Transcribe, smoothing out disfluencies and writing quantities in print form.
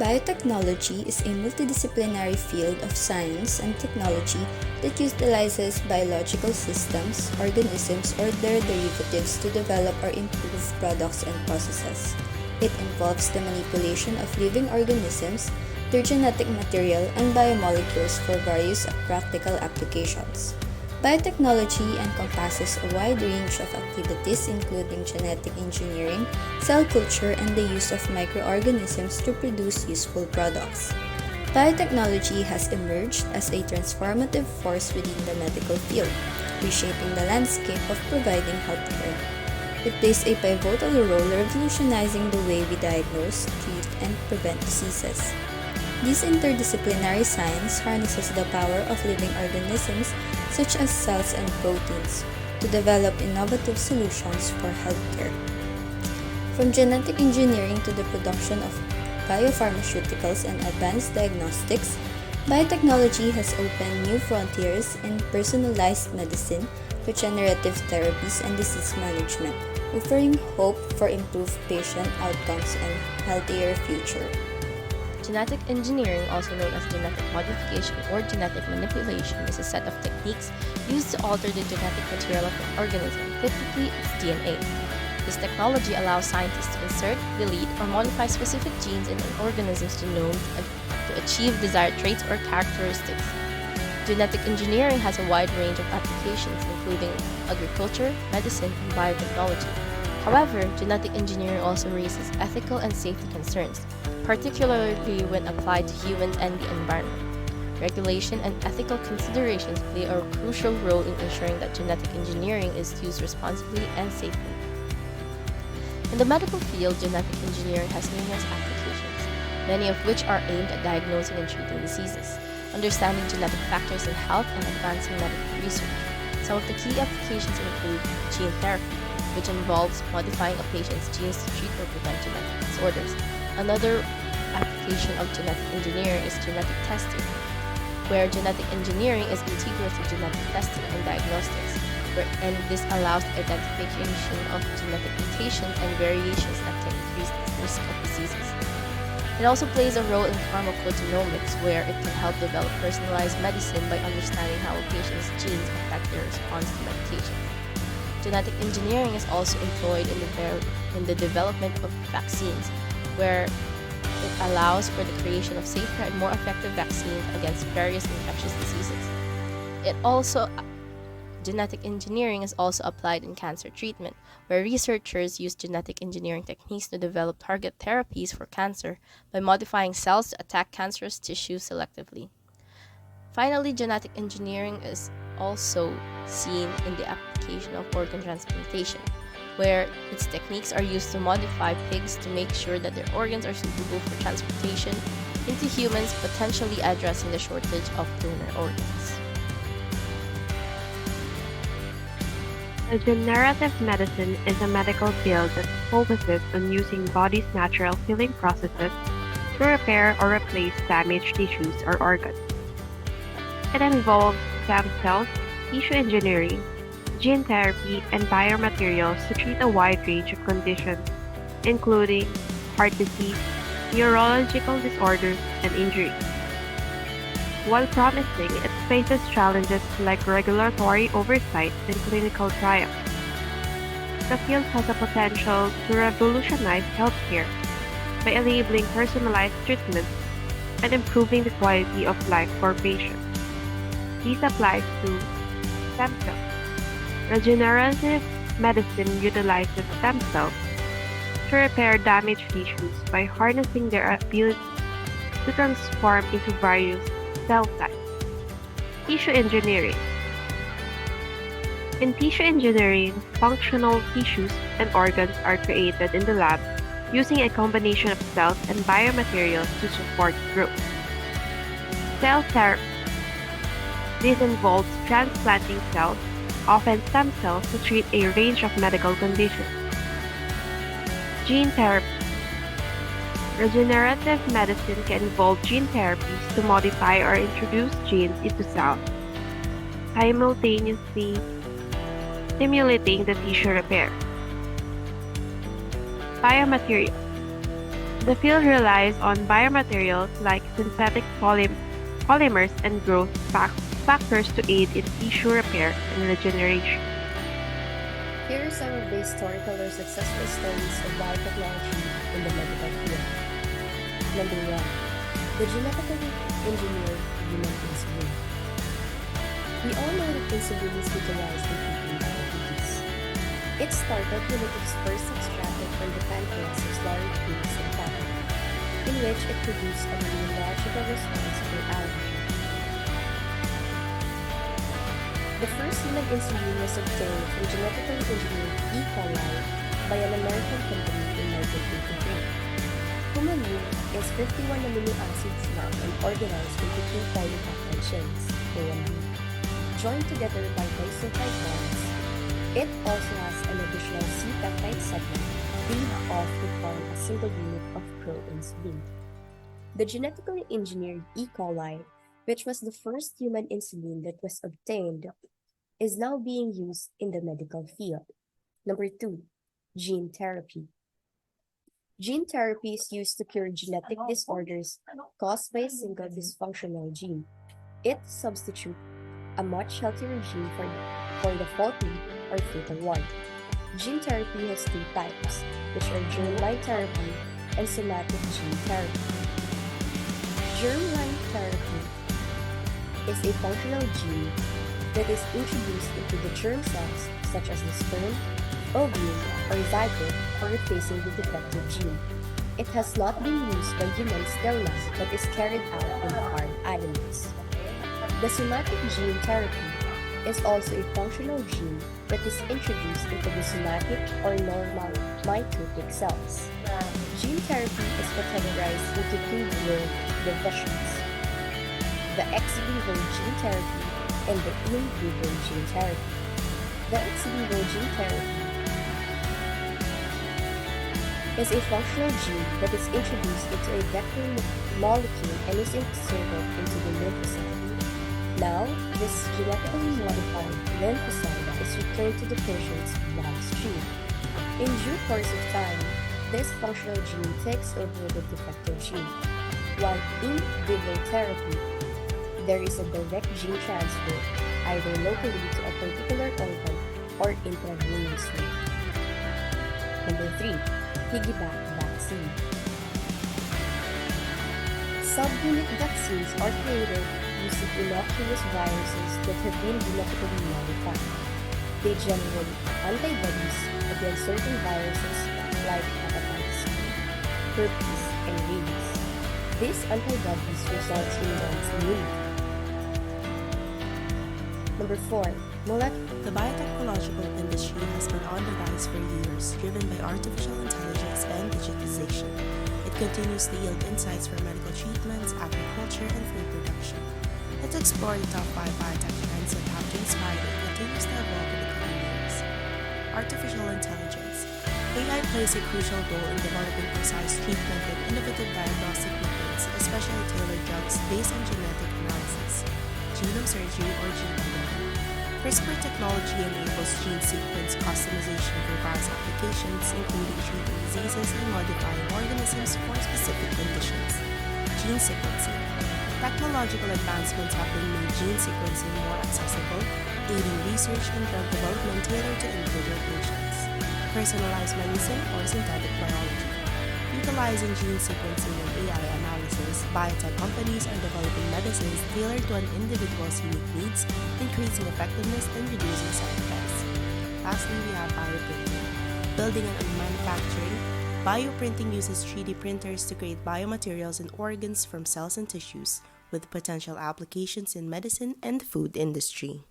Biotechnology is a multidisciplinary field of science and technology that utilizes biological systems, organisms, or their derivatives to develop or improve products and processes. It involves the manipulation of living organisms, their genetic material, and biomolecules for various practical applications. Biotechnology encompasses a wide range of activities including genetic engineering, cell culture, and the use of microorganisms to produce useful products. Biotechnology has emerged as a transformative force within the medical field, reshaping the landscape of providing healthcare. It plays a pivotal role revolutionizing the way we diagnose, treat, and prevent diseases. This interdisciplinary science harnesses the power of living organisms such as cells and proteins to develop innovative solutions for healthcare. From genetic engineering to the production of biopharmaceuticals and advanced diagnostics, biotechnology has opened new frontiers in personalized medicine, regenerative therapies, and disease management, offering hope for improved patient outcomes and healthier future. Genetic engineering, also known as genetic modification or genetic manipulation, is a set of techniques used to alter the genetic material of an organism, typically its DNA. This technology allows scientists to insert, delete, or modify specific genes in an organism's genome to achieve desired traits or characteristics. Genetic engineering has a wide range of applications, including agriculture, medicine, and biotechnology. However, genetic engineering also raises ethical and safety concerns, particularly when applied to humans and the environment. Regulation and ethical considerations play a crucial role in ensuring that genetic engineering is used responsibly and safely. In the medical field, genetic engineering has numerous applications, many of which are aimed at diagnosing and treating diseases, understanding genetic factors in health, and advancing medical research. Some of the key applications include gene therapy, which involves modifying a patient's genes to treat or prevent genetic disorders. Another application of genetic engineering is genetic testing, where genetic engineering is integral to genetic testing and diagnostics, and this allows the identification of genetic mutations and variations that can increase the risk of diseases. It also plays a role in pharmacogenomics, where it can help develop personalized medicine by understanding how a patient's genes affect their response to medication. Genetic engineering is also employed in the development of vaccines, where it allows for the creation of safer and more effective vaccines against various infectious diseases. Genetic engineering is also applied in cancer treatment, where researchers use genetic engineering techniques to develop target therapies for cancer by modifying cells to attack cancerous tissue selectively. Finally, genetic engineering is also seen in the application of organ transplantation, where its techniques are used to modify pigs to make sure that their organs are suitable for transplantation into humans, potentially addressing the shortage of donor organs. Regenerative medicine is a medical field that focuses on using body's natural healing processes to repair or replace damaged tissues or organs. It involves stem cells, tissue engineering, gene therapy, and biomaterials to treat a wide range of conditions, including heart disease, neurological disorders, and injuries. While promising, it faces challenges like regulatory oversight and clinical trials. The field has a potential to revolutionize healthcare by enabling personalized treatments and improving the quality of life for patients. This applies to stem cells. Regenerative medicine utilizes stem cells to repair damaged tissues by harnessing their ability to transform into various cell types. Tissue engineering. In tissue engineering, functional tissues and organs are created in the lab using a combination of cells and biomaterials to support growth. Cell therapy. This involves transplanting cells, often stem cells, to treat a range of medical conditions. Gene therapy. Regenerative medicine can involve gene therapies to modify or introduce genes into cells, simultaneously stimulating the tissue repair. Biomaterials. The field relies on biomaterials like synthetic polymers and growth factors to aid in tissue repair and regeneration. Here are some of the historical or successful studies of biotechnology in the medical field. Number 1. The genetically engineered human insulin. We all know that insulin is utilized in treating diabetes. It started when it was first extracted from the pancreas of slaughtered pigs and cattle, in which it produced an immunological response to allergy. The first human insulin was obtained from genetically engineered E. coli by an American company in 1983. Humulin is 51 amino acids long and organized into 2 polypeptide chains, A1B, joined together by disulfide bonds. It also has an additional C-peptide segment cleaved off to form a single unit of proinsulin. The genetically engineered E. coli, which was the first human insulin that was obtained, is now being used in the medical field. Number 2. Gene therapy. Gene therapy is used to cure genetic disorders caused by a single dysfunctional gene. It substitutes a much healthier gene for the faulty or fatal one. Gene therapy has 2 types, which are germline therapy and somatic gene therapy. Germline therapy is a functional gene that is introduced into the germ cells, such as the sperm, ovule, or zygote, for replacing the defective gene. It has not been used by humans till now, but is carried out in farm animals. The somatic gene therapy is also a functional gene that is introduced into the somatic or normal mitotic cells. Gene therapy is categorized into 2 broad divisions: the ex vivo gene therapy and the in vivo gene therapy. The ex vivo gene therapy is a functional gene that is introduced into a vector molecule and is inserted into the lymphocyte. Now, this genetically modified lymphocyte is returned to the patient's bloodstream. In due course of time, this functional gene takes over the defective gene. While in vivo therapy, there is a direct gene transfer, either locally to a particular organ or intravenously. Number 3. Piggyback vaccine. Subunit vaccines are created using innocuous viruses that have been genetically modified. They generate antibodies against certain viruses like hepatitis B, herpes, and rabies. These antibodies result in one's immunity. Number 4. The biotechnological industry has been on the rise for years, driven by artificial intelligence and digitization. It continues to yield insights for medical treatments, agriculture, and food production. Let's explore the top 5 biotech trends that have inspired and continues to evolve in the coming years. Artificial intelligence. AI plays a crucial role in developing precise treatment and innovative diagnostic methods, especially tailored drugs based on genetic analysis, genome surgery, or gene editing. CRISPR technology enables gene sequence customization for various applications, including treating diseases and modifying organisms for specific conditions. Gene sequencing. Technological advancements have been made gene sequencing more accessible, aiding research and drug development tailored to individual patients. Personalized medicine or synthetic biology. Utilizing gene sequencing and AI analysis, biotech companies are developing medicines tailored to an individual's unique needs, increasing effectiveness and reducing side effects. Lastly, we have bioprinting. Building and manufacturing. Bioprinting uses 3D printers to create biomaterials and organs from cells and tissues, with potential applications in medicine and the food industry.